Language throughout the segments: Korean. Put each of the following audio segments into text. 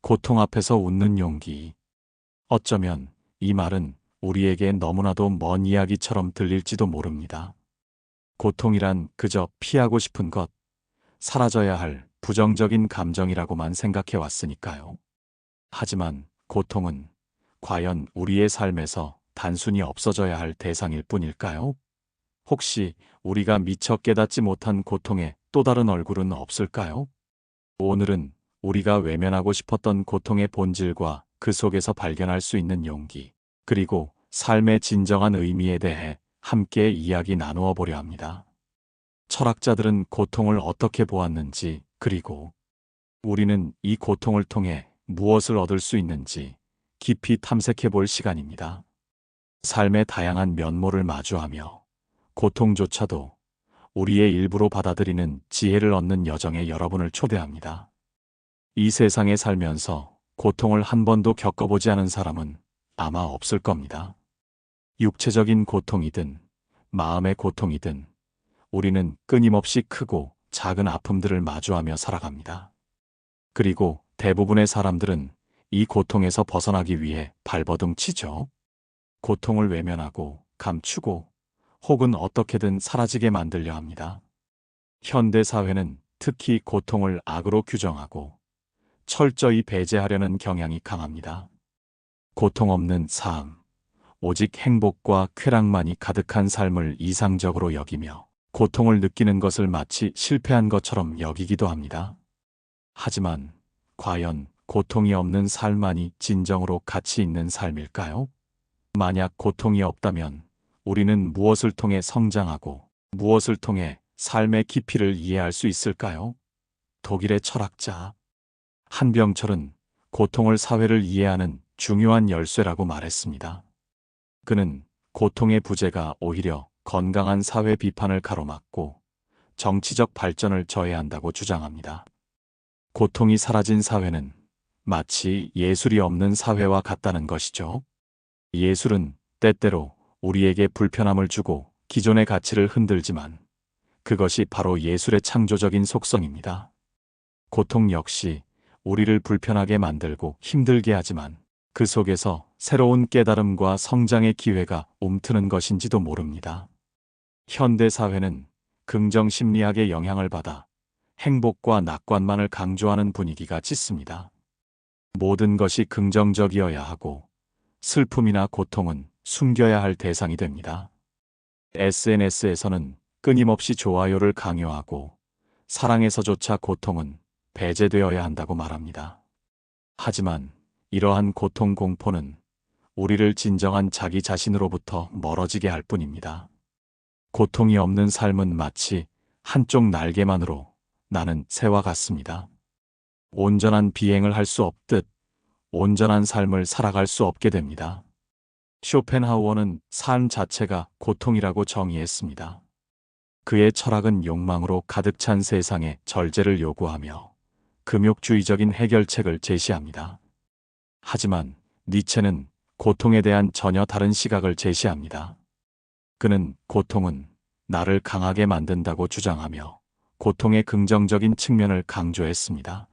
고통 앞에서 웃는 용기. 어쩌면 이 말은 우리에게 너무나도 먼 이야기처럼 들릴지도 모릅니다. 고통이란 그저 피하고 싶은 것, 사라져야 할 부정적인 감정이라고만 생각해 왔으니까요. 하지만 고통은 과연 우리의 삶에서 단순히 없어져야 할 대상일 뿐일까요? 혹시 우리가 미처 깨닫지 못한 고통의 또 다른 얼굴은 없을까요? 오늘은 우리가 외면하고 싶었던 고통의 본질과 그 속에서 발견할 수 있는 용기, 그리고 삶의 진정한 의미에 대해 함께 이야기 나누어 보려 합니다. 철학자들은 고통을 어떻게 보았는지, 그리고 우리는 이 고통을 통해 무엇을 얻을 수 있는지 깊이 탐색해 볼 시간입니다. 삶의 다양한 면모를 마주하며 고통조차도 우리의 일부로 받아들이는 지혜를 얻는 여정에 여러분을 초대합니다. 이 세상에 살면서 고통을 한 번도 겪어보지 않은 사람은 아마 없을 겁니다. 육체적인 고통이든 마음의 고통이든 우리는 끊임없이 크고 작은 아픔들을 마주하며 살아갑니다. 그리고 대부분의 사람들은 이 고통에서 벗어나기 위해 발버둥 치죠. 고통을 외면하고 감추고 혹은 어떻게든 사라지게 만들려 합니다. 현대 사회는 특히 고통을 악으로 규정하고 철저히 배제하려는 경향이 강합니다. 고통 없는 삶, 오직 행복과 쾌락만이 가득한 삶을 이상적으로 여기며 고통을 느끼는 것을 마치 실패한 것처럼 여기기도 합니다. 하지만 과연 고통이 없는 삶만이 진정으로 가치 있는 삶일까요? 만약 고통이 없다면 우리는 무엇을 통해 성장하고 무엇을 통해 삶의 깊이를 이해할 수 있을까요? 독일의 철학자 한병철은 고통을 사회를 이해하는 중요한 열쇠라고 말했습니다. 그는 고통의 부재가 오히려 건강한 사회 비판을 가로막고 정치적 발전을 저해한다고 주장합니다. 고통이 사라진 사회는 마치 예술이 없는 사회와 같다는 것이죠. 예술은 때때로 우리에게 불편함을 주고 기존의 가치를 흔들지만 그것이 바로 예술의 창조적인 속성입니다. 고통 역시 우리를 불편하게 만들고 힘들게 하지만 그 속에서 새로운 깨달음과 성장의 기회가 움트는 것인지도 모릅니다. 현대 사회는 긍정 심리학의 영향을 받아 행복과 낙관만을 강조하는 분위기가 짙습니다. 모든 것이 긍정적이어야 하고 슬픔이나 고통은 숨겨야 할 대상이 됩니다. SNS에서는 끊임없이 좋아요를 강요하고 사랑에서조차 고통은 배제되어야 한다고 말합니다. 하지만 이러한 고통 공포는 우리를 진정한 자기 자신으로부터 멀어지게 할 뿐입니다. 고통이 없는 삶은 마치 한쪽 날개만으로 나는 새와 같습니다. 온전한 비행을 할 수 없듯 온전한 삶을 살아갈 수 없게 됩니다. 쇼펜하우어는 삶 자체가 고통이라고 정의했습니다. 그의 철학은 욕망으로 가득 찬 세상에 절제를 요구하며 금욕주의적인 해결책을 제시합니다. 하지만 니체는 고통에 대한 전혀 다른 시각을 제시합니다. 그는 고통은 나를 강하게 만든다고 주장하며 고통의 긍정적인 측면을 강조했습니다.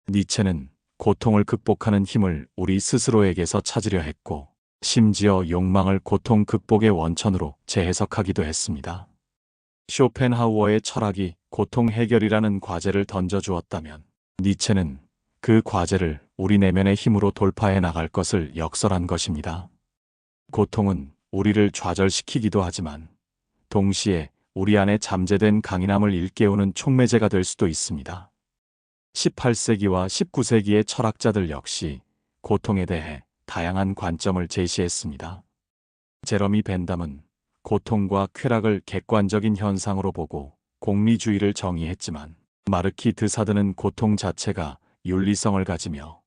니체는 고통을 극복하는 힘을 우리 스스로에게서 찾으려 했고 심지어 욕망을 고통 극복의 원천으로 재해석하기도 했습니다. 쇼펜하우어의 철학이 고통 해결이라는 과제를 던져주었다면 니체는 그 과제를 우리 내면의 힘으로 돌파해 나갈 것을 역설한 것입니다. 고통은 우리를 좌절시키기도 하지만 동시에 우리 안에 잠재된 강인함을 일깨우는 촉매제가 될 수도 있습니다. 18세기와 19세기의 철학자들 역시 고통에 대해 다양한 관점을 제시했습니다. 제러미 벤담은 고통과 쾌락을 객관적인 현상으로 보고 공리주의를 정의했지만 마르키 드사드는 고통 자체가 윤리성을 가지며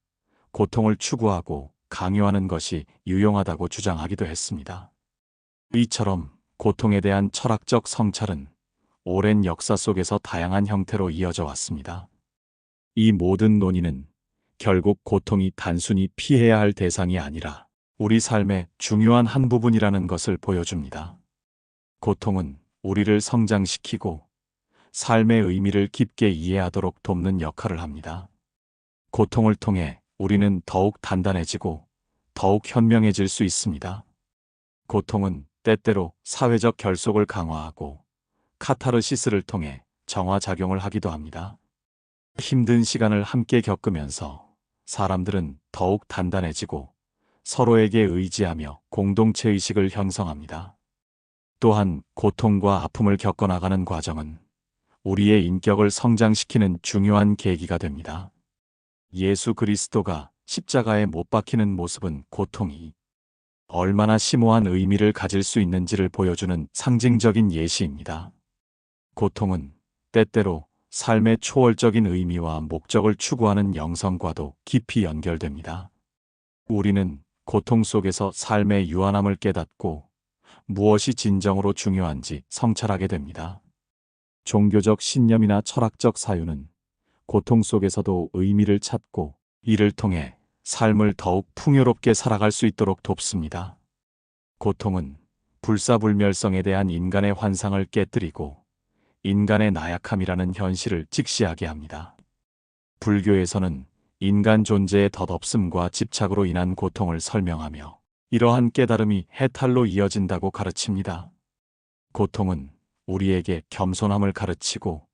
고통을 추구하고 강요하는 것이 유용하다고 주장하기도 했습니다. 이처럼 고통에 대한 철학적 성찰은 오랜 역사 속에서 다양한 형태로 이어져 왔습니다. 이 모든 논의는 결국 고통이 단순히 피해야 할 대상이 아니라 우리 삶의 중요한 한 부분이라는 것을 보여줍니다. 고통은 우리를 성장시키고 삶의 의미를 깊게 이해하도록 돕는 역할을 합니다. 고통을 통해 우리는 더욱 단단해지고 더욱 현명해질 수 있습니다. 고통은 때때로 사회적 결속을 강화하고 카타르시스를 통해 정화작용을 하기도 합니다. 힘든 시간을 함께 겪으면서 사람들은 더욱 단단해지고 서로에게 의지하며 공동체 의식을 형성합니다. 또한 고통과 아픔을 겪어나가는 과정은 우리의 인격을 성장시키는 중요한 계기가 됩니다. 예수 그리스도가 십자가에 못 박히는 모습은 고통이 얼마나 심오한 의미를 가질 수 있는지를 보여주는 상징적인 예시입니다. 고통은 때때로 삶의 초월적인 의미와 목적을 추구하는 영성과도 깊이 연결됩니다. 우리는 고통 속에서 삶의 유한함을 깨닫고 무엇이 진정으로 중요한지 성찰하게 됩니다. 종교적 신념이나 철학적 사유는 고통 속에서도 의미를 찾고 이를 통해 삶을 더욱 풍요롭게 살아갈 수 있도록 돕습니다. 고통은 불사불멸성에 대한 인간의 환상을 깨뜨리고 인간의 나약함이라는 현실을 직시하게 합니다. 불교에서는 인간 존재의 덧없음과 집착으로 인한 고통을 설명하며 이러한 깨달음이 해탈로 이어진다고 가르칩니다. 고통은 우리에게 겸손함을 가르치고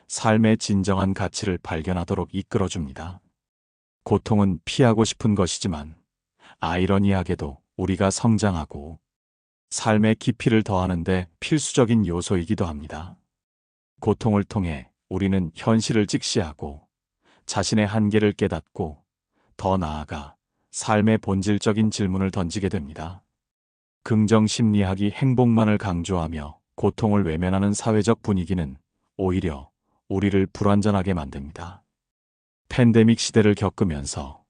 삶의 진정한 가치를 발견하도록 이끌어줍니다. 고통은 피하고 싶은 것이지만 아이러니하게도 우리가 성장하고 삶의 깊이를 더하는데 필수적인 요소이기도 합니다. 고통을 통해 우리는 현실을 직시하고 자신의 한계를 깨닫고 더 나아가 삶의 본질적인 질문을 던지게 됩니다. 긍정 심리학이 행복만을 강조하며 고통을 외면하는 사회적 분위기는 오히려 우리를 불완전하게 만듭니다. 팬데믹 시대를 겪으면서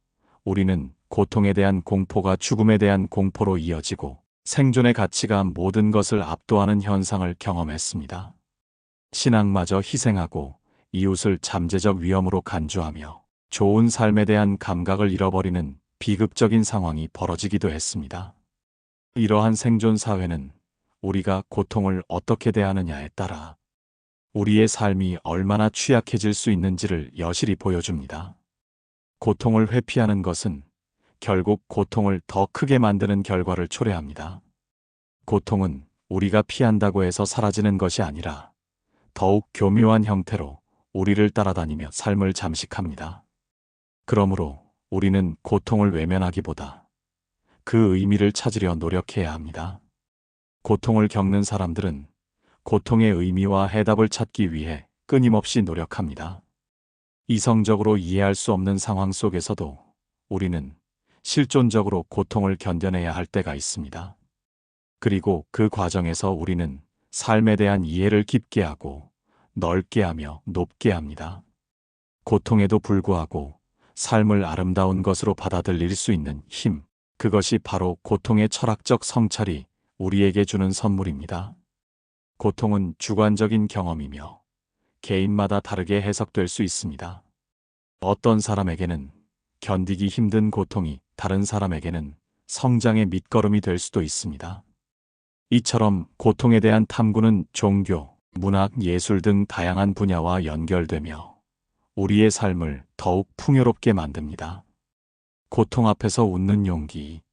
우리는 고통에 대한 공포가 죽음에 대한 공포로 이어지고 생존의 가치가 모든 것을 압도하는 현상을 경험했습니다. 신앙마저 희생하고 이웃을 잠재적 위험으로 간주하며 좋은 삶에 대한 감각을 잃어버리는 비극적인 상황이 벌어지기도 했습니다. 이러한 생존 사회는 우리가 고통을 어떻게 대하느냐에 따라 우리의 삶이 얼마나 취약해질 수 있는지를 여실히 보여줍니다. 고통을 회피하는 것은 결국 고통을 더 크게 만드는 결과를 초래합니다. 고통은 우리가 피한다고 해서 사라지는 것이 아니라 더욱 교묘한 형태로 우리를 따라다니며 삶을 잠식합니다. 그러므로 우리는 고통을 외면하기보다 그 의미를 찾으려 노력해야 합니다. 고통을 겪는 사람들은 고통의 의미와 해답을 찾기 위해 끊임없이 노력합니다. 이성적으로 이해할 수 없는 상황 속에서도 우리는 실존적으로 고통을 견뎌내야 할 때가 있습니다. 그리고 그 과정에서 우리는 삶에 대한 이해를 깊게 하고 넓게 하며 높게 합니다. 고통에도 불구하고 삶을 아름다운 것으로 받아들일 수 있는 힘, 그것이 바로 고통의 철학적 성찰이 우리에게 주는 선물입니다. 고통은 주관적인 경험이며 개인마다 다르게 해석될 수 있습니다. 어떤 사람에게는 견디기 힘든 고통이 다른 사람에게는 성장의 밑거름이 될 수도 있습니다. 이처럼 고통에 대한 탐구는 종교, 문학, 예술 등 다양한 분야와 연결되며 우리의 삶을 더욱 풍요롭게 만듭니다. 고통 앞에서 웃는 용기.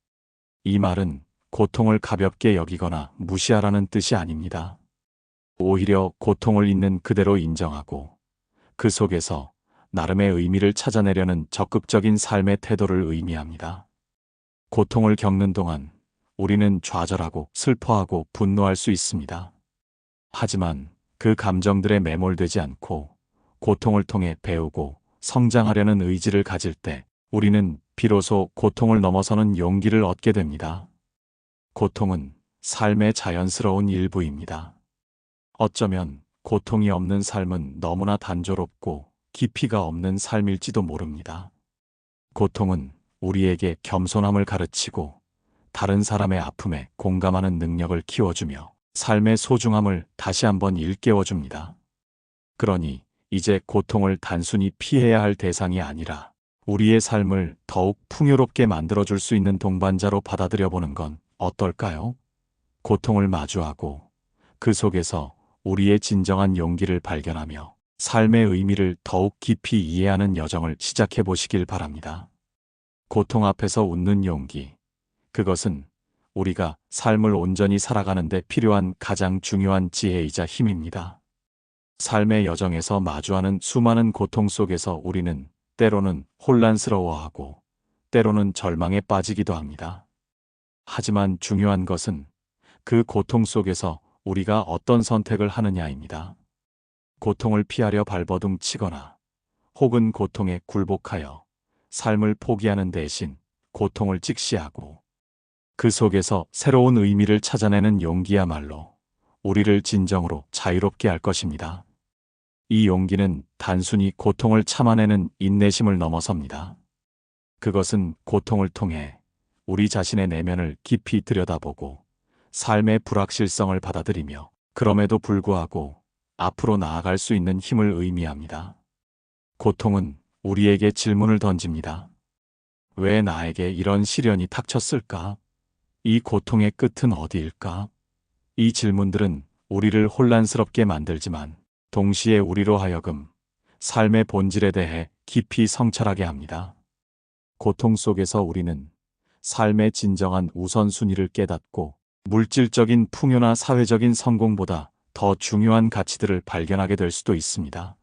이 말은 고통을 가볍게 여기거나 무시하라는 뜻이 아닙니다. 오히려 고통을 있는 그대로 인정하고 그 속에서 나름의 의미를 찾아내려는 적극적인 삶의 태도를 의미합니다. 고통을 겪는 동안 우리는 좌절하고 슬퍼하고 분노할 수 있습니다. 하지만 그 감정들에 매몰되지 않고 고통을 통해 배우고 성장하려는 의지를 가질 때 우리는 비로소 고통을 넘어서는 용기를 얻게 됩니다. 고통은 삶의 자연스러운 일부입니다. 어쩌면 고통이 없는 삶은 너무나 단조롭고 깊이가 없는 삶일지도 모릅니다. 고통은 우리에게 겸손함을 가르치고 다른 사람의 아픔에 공감하는 능력을 키워주며 삶의 소중함을 다시 한번 일깨워줍니다. 그러니 이제 고통을 단순히 피해야 할 대상이 아니라 우리의 삶을 더욱 풍요롭게 만들어줄 수 있는 동반자로 받아들여보는 건 어떨까요? 고통을 마주하고 그 속에서 우리의 진정한 용기를 발견하며 삶의 의미를 더욱 깊이 이해하는 여정을 시작해 보시길 바랍니다. 고통 앞에서 웃는 용기. 그것은 우리가 삶을 온전히 살아가는 데 필요한 가장 중요한 지혜이자 힘입니다. 삶의 여정에서 마주하는 수많은 고통 속에서 우리는 때로는 혼란스러워하고 때로는 절망에 빠지기도 합니다. 하지만 중요한 것은 그 고통 속에서 우리가 어떤 선택을 하느냐입니다. 고통을 피하려 발버둥 치거나 혹은 고통에 굴복하여 삶을 포기하는 대신 고통을 직시하고 그 속에서 새로운 의미를 찾아내는 용기야말로 우리를 진정으로 자유롭게 할 것입니다. 이 용기는 단순히 고통을 참아내는 인내심을 넘어섭니다. 그것은 고통을 통해 우리 자신의 내면을 깊이 들여다보고 삶의 불확실성을 받아들이며 그럼에도 불구하고 앞으로 나아갈 수 있는 힘을 의미합니다. 고통은 우리에게 질문을 던집니다. 왜 나에게 이런 시련이 닥쳤을까? 이 고통의 끝은 어디일까? 이 질문들은 우리를 혼란스럽게 만들지만 동시에 우리로 하여금 삶의 본질에 대해 깊이 성찰하게 합니다. 고통 속에서 우리는 삶의 진정한 우선순위를 깨닫고 물질적인 풍요나 사회적인 성공보다 더 중요한 가치들을 발견하게 될 수도 있습니다.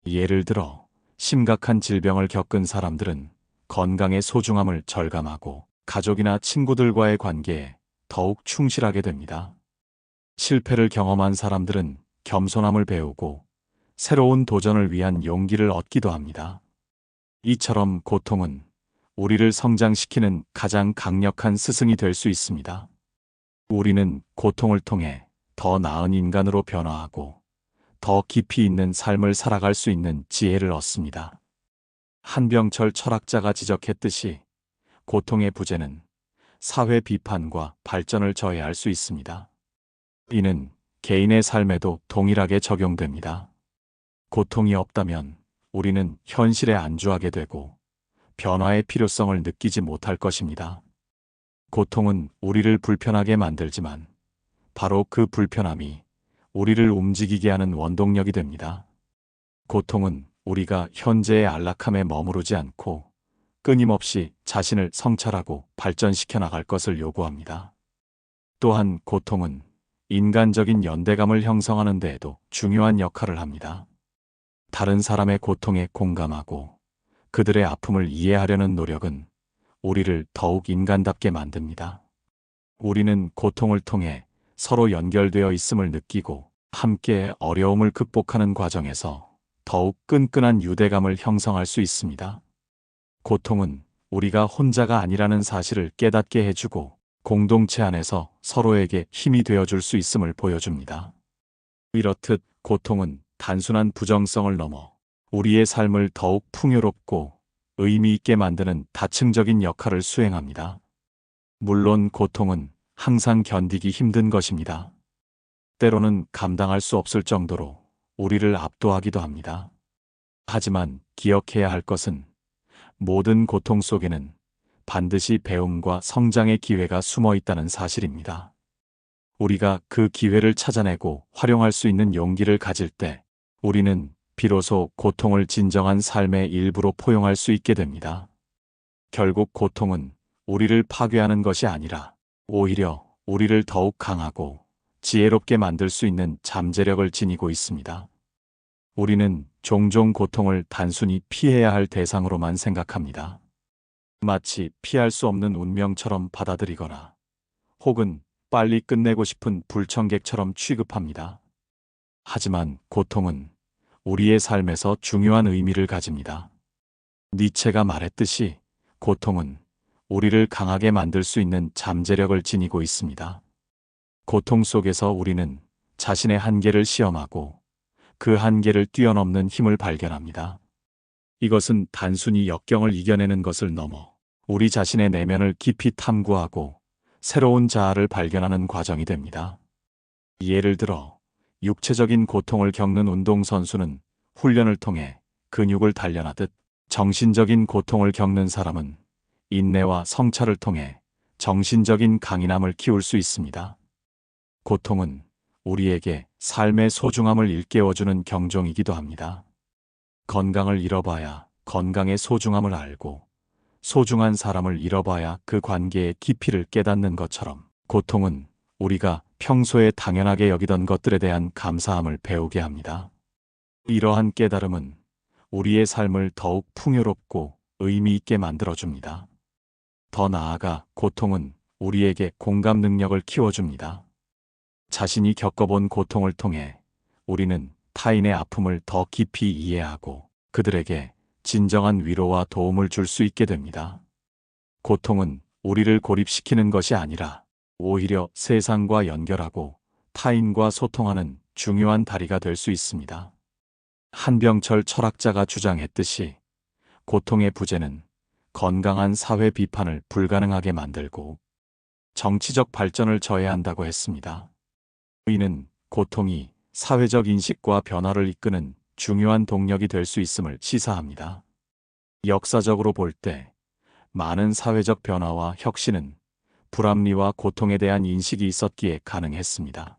예를 들어 심각한 질병을 겪은 사람들은 건강의 소중함을 절감하고 가족이나 친구들과의 관계에 더욱 충실하게 됩니다. 실패를 경험한 사람들은 겸손함을 배우고 새로운 도전을 위한 용기를 얻기도 합니다. 이처럼 고통은 우리를 성장시키는 가장 강력한 스승이 될 수 있습니다. 우리는 고통을 통해 더 나은 인간으로 변화하고 더 깊이 있는 삶을 살아갈 수 있는 지혜를 얻습니다. 한병철 철학자가 지적했듯이 고통의 부재는 사회 비판과 발전을 저해할 수 있습니다. 이는 개인의 삶에도 동일하게 적용됩니다. 고통이 없다면 우리는 현실에 안주하게 되고 변화의 필요성을 느끼지 못할 것입니다. 고통은 우리를 불편하게 만들지만 바로 그 불편함이 우리를 움직이게 하는 원동력이 됩니다. 고통은 우리가 현재의 안락함에 머무르지 않고 끊임없이 자신을 성찰하고 발전시켜 나갈 것을 요구합니다. 또한 고통은 인간적인 연대감을 형성하는 데에도 중요한 역할을 합니다. 다른 사람의 고통에 공감하고 그들의 아픔을 이해하려는 노력은 우리를 더욱 인간답게 만듭니다. 우리는 고통을 통해 서로 연결되어 있음을 느끼고 함께 어려움을 극복하는 과정에서 더욱 끈끈한 유대감을 형성할 수 있습니다. 고통은 우리가 혼자가 아니라는 사실을 깨닫게 해주고 공동체 안에서 서로에게 힘이 되어줄 수 있음을 보여줍니다. 이렇듯 고통은 단순한 부정성을 넘어 우리의 삶을 더욱 풍요롭고 의미 있게 만드는 다층적인 역할을 수행합니다. 물론 고통은 항상 견디기 힘든 것입니다. 때로는 감당할 수 없을 정도로 우리를 압도하기도 합니다. 하지만 기억해야 할 것은 모든 고통 속에는 반드시 배움과 성장의 기회가 숨어 있다는 사실입니다. 우리가 그 기회를 찾아내고 활용할 수 있는 용기를 가질 때 우리는 비로소 고통을 진정한 삶의 일부로 포용할 수 있게 됩니다. 결국 고통은 우리를 파괴하는 것이 아니라 오히려 우리를 더욱 강하고 지혜롭게 만들 수 있는 잠재력을 지니고 있습니다. 우리는 종종 고통을 단순히 피해야 할 대상으로만 생각합니다. 마치 피할 수 없는 운명처럼 받아들이거나 혹은 빨리 끝내고 싶은 불청객처럼 취급합니다. 하지만 고통은 우리의 삶에서 중요한 의미를 가집니다. 니체가 말했듯이 고통은 우리를 강하게 만들 수 있는 잠재력을 지니고 있습니다. 고통 속에서 우리는 자신의 한계를 시험하고 그 한계를 뛰어넘는 힘을 발견합니다. 이것은 단순히 역경을 이겨내는 것을 넘어 우리 자신의 내면을 깊이 탐구하고 새로운 자아를 발견하는 과정이 됩니다. 예를 들어 육체적인 고통을 겪는 운동선수는 훈련을 통해 근육을 단련하듯 정신적인 고통을 겪는 사람은 인내와 성찰을 통해 정신적인 강인함을 키울 수 있습니다. 고통은 우리에게 삶의 소중함을 일깨워주는 경종이기도 합니다. 건강을 잃어봐야 건강의 소중함을 알고 소중한 사람을 잃어봐야 그 관계의 깊이를 깨닫는 것처럼 고통은 우리가 평소에 당연하게 여기던 것들에 대한 감사함을 배우게 합니다. 이러한 깨달음은 우리의 삶을 더욱 풍요롭고 의미 있게 만들어줍니다. 더 나아가 고통은 우리에게 공감 능력을 키워줍니다. 자신이 겪어본 고통을 통해 우리는 타인의 아픔을 더 깊이 이해하고 그들에게 진정한 위로와 도움을 줄 수 있게 됩니다. 고통은 우리를 고립시키는 것이 아니라 오히려 세상과 연결하고 타인과 소통하는 중요한 다리가 될 수 있습니다. 한병철 철학자가 주장했듯이 고통의 부재는 건강한 사회 비판을 불가능하게 만들고 정치적 발전을 저해한다고 했습니다. 이는 고통이 사회적 인식과 변화를 이끄는 중요한 동력이 될 수 있음을 시사합니다. 역사적으로 볼 때 많은 사회적 변화와 혁신은 불합리와 고통에 대한 인식이 있었기에 가능했습니다.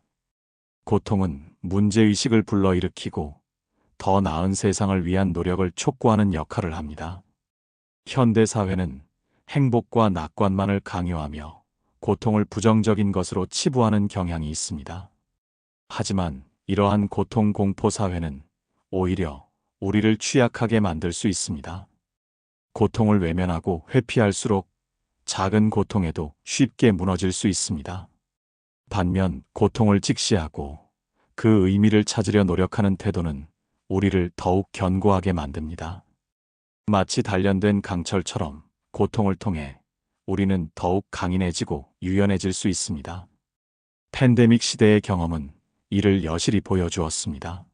고통은 문제의식을 불러일으키고 더 나은 세상을 위한 노력을 촉구하는 역할을 합니다. 현대 사회는 행복과 낙관만을 강요하며 고통을 부정적인 것으로 치부하는 경향이 있습니다. 하지만 이러한 고통 공포 사회는 오히려 우리를 취약하게 만들 수 있습니다. 고통을 외면하고 회피할수록 작은 고통에도 쉽게 무너질 수 있습니다. 반면 고통을 직시하고 그 의미를 찾으려 노력하는 태도는 우리를 더욱 견고하게 만듭니다. 마치 단련된 강철처럼 고통을 통해 우리는 더욱 강인해지고 유연해질 수 있습니다. 팬데믹 시대의 경험은 이를 여실히 보여주었습니다.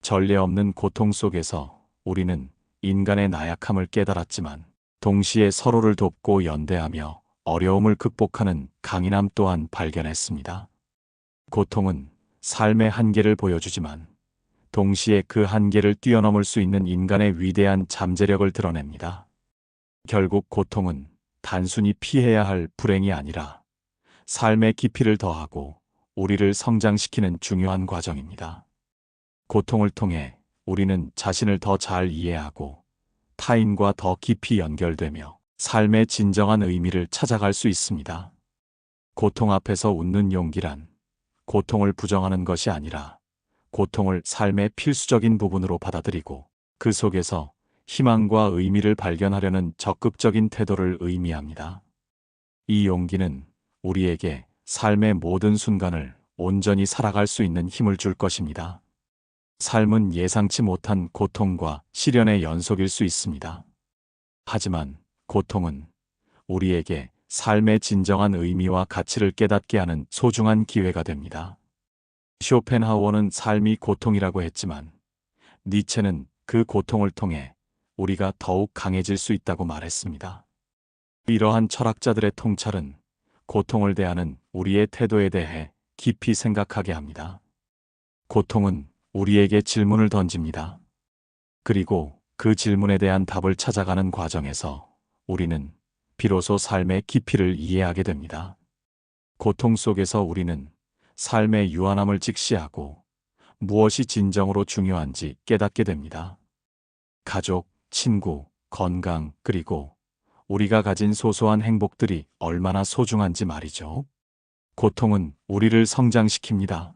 전례 없는 고통 속에서 우리는 인간의 나약함을 깨달았지만 동시에 서로를 돕고 연대하며 어려움을 극복하는 강인함 또한 발견했습니다. 고통은 삶의 한계를 보여주지만 동시에 그 한계를 뛰어넘을 수 있는 인간의 위대한 잠재력을 드러냅니다. 결국 고통은 단순히 피해야 할 불행이 아니라 삶의 깊이를 더하고 우리를 성장시키는 중요한 과정입니다. 고통을 통해 우리는 자신을 더 잘 이해하고 타인과 더 깊이 연결되며 삶의 진정한 의미를 찾아갈 수 있습니다. 고통 앞에서 웃는 용기란 고통을 부정하는 것이 아니라 고통을 삶의 필수적인 부분으로 받아들이고 그 속에서 희망과 의미를 발견하려는 적극적인 태도를 의미합니다. 이 용기는 우리에게 삶의 모든 순간을 온전히 살아갈 수 있는 힘을 줄 것입니다. 삶은 예상치 못한 고통과 시련의 연속일 수 있습니다. 하지만 고통은 우리에게 삶의 진정한 의미와 가치를 깨닫게 하는 소중한 기회가 됩니다. 쇼펜하우어는 삶이 고통이라고 했지만 니체는 그 고통을 통해 우리가 더욱 강해질 수 있다고 말했습니다. 이러한 철학자들의 통찰은 고통을 대하는 우리의 태도에 대해 깊이 생각하게 합니다. 고통은 우리에게 질문을 던집니다. 그리고 그 질문에 대한 답을 찾아가는 과정에서 우리는 비로소 삶의 깊이를 이해하게 됩니다. 고통 속에서 우리는 삶의 유한함을 직시하고 무엇이 진정으로 중요한지 깨닫게 됩니다. 가족, 친구, 건강, 그리고 우리가 가진 소소한 행복들이 얼마나 소중한지 말이죠. 고통은 우리를 성장시킵니다.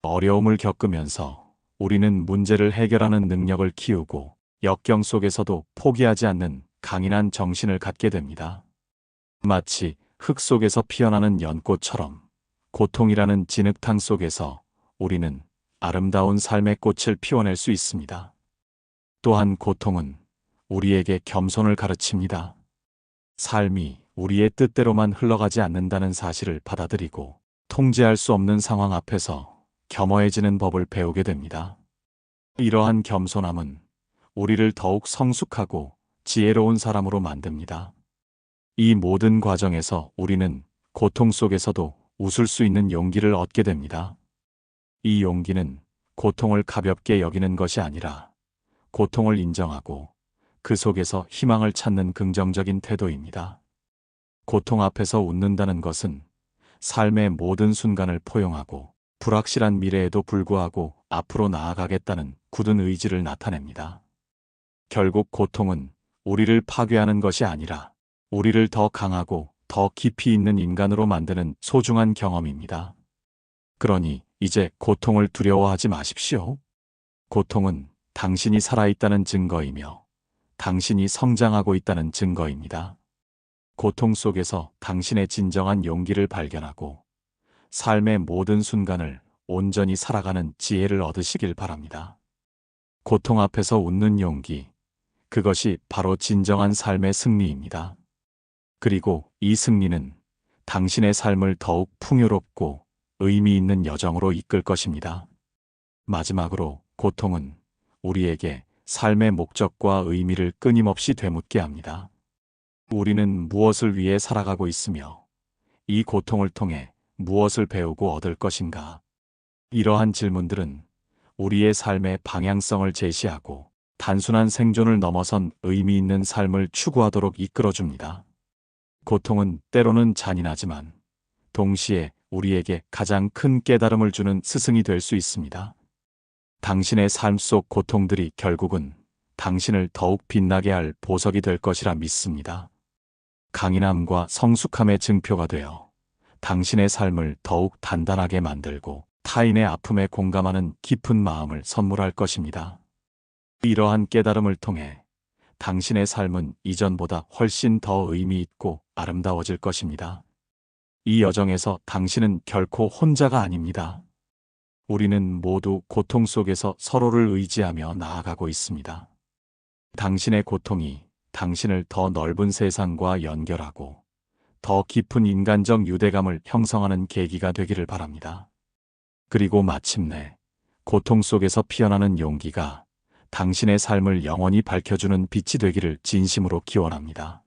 어려움을 겪으면서 우리는 문제를 해결하는 능력을 키우고 역경 속에서도 포기하지 않는 강인한 정신을 갖게 됩니다. 마치 흙 속에서 피어나는 연꽃처럼 고통이라는 진흙탕 속에서 우리는 아름다운 삶의 꽃을 피워낼 수 있습니다. 또한 고통은 우리에게 겸손을 가르칩니다. 삶이 우리의 뜻대로만 흘러가지 않는다는 사실을 받아들이고 통제할 수 없는 상황 앞에서 겸허해지는 법을 배우게 됩니다. 이러한 겸손함은 우리를 더욱 성숙하고 지혜로운 사람으로 만듭니다. 이 모든 과정에서 우리는 고통 속에서도 웃을 수 있는 용기를 얻게 됩니다. 이 용기는 고통을 가볍게 여기는 것이 아니라 고통을 인정하고 그 속에서 희망을 찾는 긍정적인 태도입니다. 고통 앞에서 웃는다는 것은 삶의 모든 순간을 포용하고 불확실한 미래에도 불구하고 앞으로 나아가겠다는 굳은 의지를 나타냅니다. 결국 고통은 우리를 파괴하는 것이 아니라 우리를 더 강하고 더 깊이 있는 인간으로 만드는 소중한 경험입니다. 그러니 이제 고통을 두려워하지 마십시오. 고통은 당신이 살아있다는 증거이며 당신이 성장하고 있다는 증거입니다. 고통 속에서 당신의 진정한 용기를 발견하고 삶의 모든 순간을 온전히 살아가는 지혜를 얻으시길 바랍니다. 고통 앞에서 웃는 용기, 그것이 바로 진정한 삶의 승리입니다. 그리고 이 승리는 당신의 삶을 더욱 풍요롭고 의미 있는 여정으로 이끌 것입니다. 마지막으로 고통은 우리에게 삶의 목적과 의미를 끊임없이 되묻게 합니다. 우리는 무엇을 위해 살아가고 있으며 이 고통을 통해 무엇을 배우고 얻을 것인가? 이러한 질문들은 우리의 삶의 방향성을 제시하고 단순한 생존을 넘어선 의미 있는 삶을 추구하도록 이끌어줍니다. 고통은 때로는 잔인하지만 동시에 우리에게 가장 큰 깨달음을 주는 스승이 될 수 있습니다. 당신의 삶 속 고통들이 결국은 당신을 더욱 빛나게 할 보석이 될 것이라 믿습니다. 강인함과 성숙함의 증표가 되어 당신의 삶을 더욱 단단하게 만들고 타인의 아픔에 공감하는 깊은 마음을 선물할 것입니다. 이러한 깨달음을 통해 당신의 삶은 이전보다 훨씬 더 의미 있고 아름다워질 것입니다. 이 여정에서 당신은 결코 혼자가 아닙니다. 우리는 모두 고통 속에서 서로를 의지하며 나아가고 있습니다. 당신의 고통이 당신을 더 넓은 세상과 연결하고 더 깊은 인간적 유대감을 형성하는 계기가 되기를 바랍니다. 그리고 마침내 고통 속에서 피어나는 용기가 당신의 삶을 영원히 밝혀주는 빛이 되기를 진심으로 기원합니다.